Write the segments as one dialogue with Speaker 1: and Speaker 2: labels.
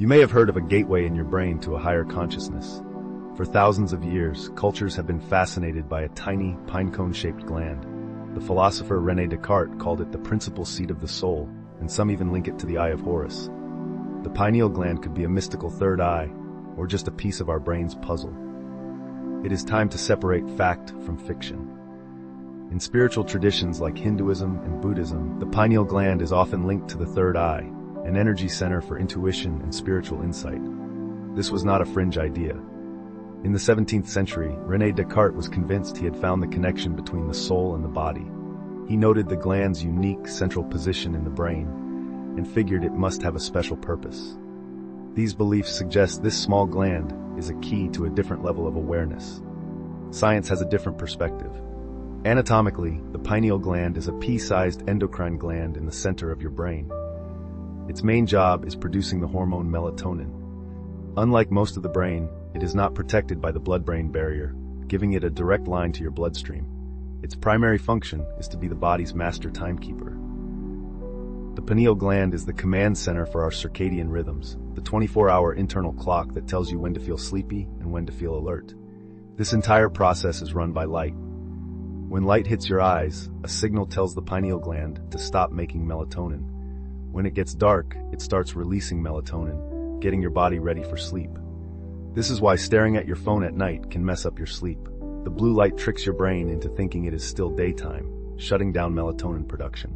Speaker 1: You may have heard of a gateway in your brain to a higher consciousness. For thousands of years, cultures have been fascinated by a tiny, pine-cone-shaped gland. The philosopher René Descartes called it the principal seat of the soul, and some even link it to the Eye of Horus. The pineal gland could be a mystical third eye, or just a piece of our brain's puzzle. It is time to separate fact from fiction. In spiritual traditions like Hinduism and Buddhism, the pineal gland is often linked to the third eye, an energy center for intuition and spiritual insight. This was not a fringe idea. In the 17th century, René Descartes was convinced he had found the connection between the soul and the body. He noted the gland's unique central position in the brain and figured it must have a special purpose. These beliefs suggest this small gland is a key to a different level of awareness. Science has a different perspective. Anatomically, the pineal gland is a pea-sized endocrine gland in the center of your brain. Its main job is producing the hormone melatonin. Unlike most of the brain, it is not protected by the blood-brain barrier, giving it a direct line to your bloodstream. Its primary function is to be the body's master timekeeper. The pineal gland is the command center for our circadian rhythms, the 24-hour internal clock that tells you when to feel sleepy and when to feel alert. This entire process is run by light. When light hits your eyes, a signal tells the pineal gland to stop making melatonin. When it gets dark, it starts releasing melatonin, getting your body ready for sleep. This is why staring at your phone at night can mess up your sleep. The blue light tricks your brain into thinking it is still daytime, shutting down melatonin production.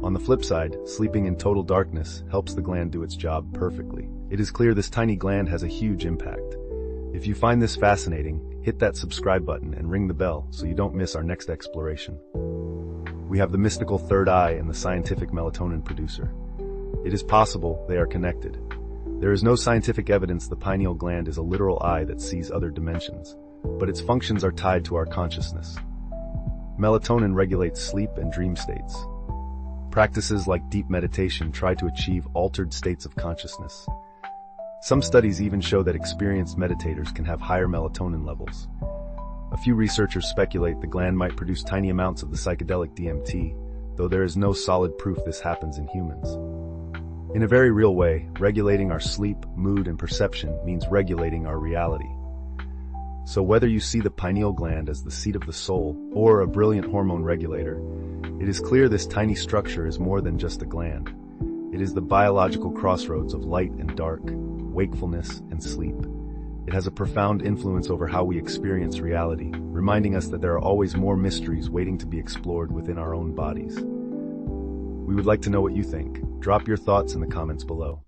Speaker 1: On the flip side, sleeping in total darkness helps the gland do its job perfectly. It is clear this tiny gland has a huge impact. If you find this fascinating, hit that subscribe button and ring the bell so you don't miss our next exploration. We have the mystical third eye and the scientific melatonin producer. It is possible they are connected. There is no scientific evidence the pineal gland is a literal eye that sees other dimensions, but its functions are tied to our consciousness. Melatonin regulates sleep and dream states. Practices like deep meditation try to achieve altered states of consciousness. Some studies even show that experienced meditators can have higher melatonin levels. A few researchers speculate the gland might produce tiny amounts of the psychedelic DMT, though there is no solid proof this happens in humans. In a very real way, regulating our sleep, mood, and perception means regulating our reality. So whether you see the pineal gland as the seat of the soul or a brilliant hormone regulator, it is clear this tiny structure is more than just a gland. It is the biological crossroads of light and dark, wakefulness and sleep. It has a profound influence over how we experience reality, reminding us that there are always more mysteries waiting to be explored within our own bodies. We would like to know what you think. Drop your thoughts in the comments below.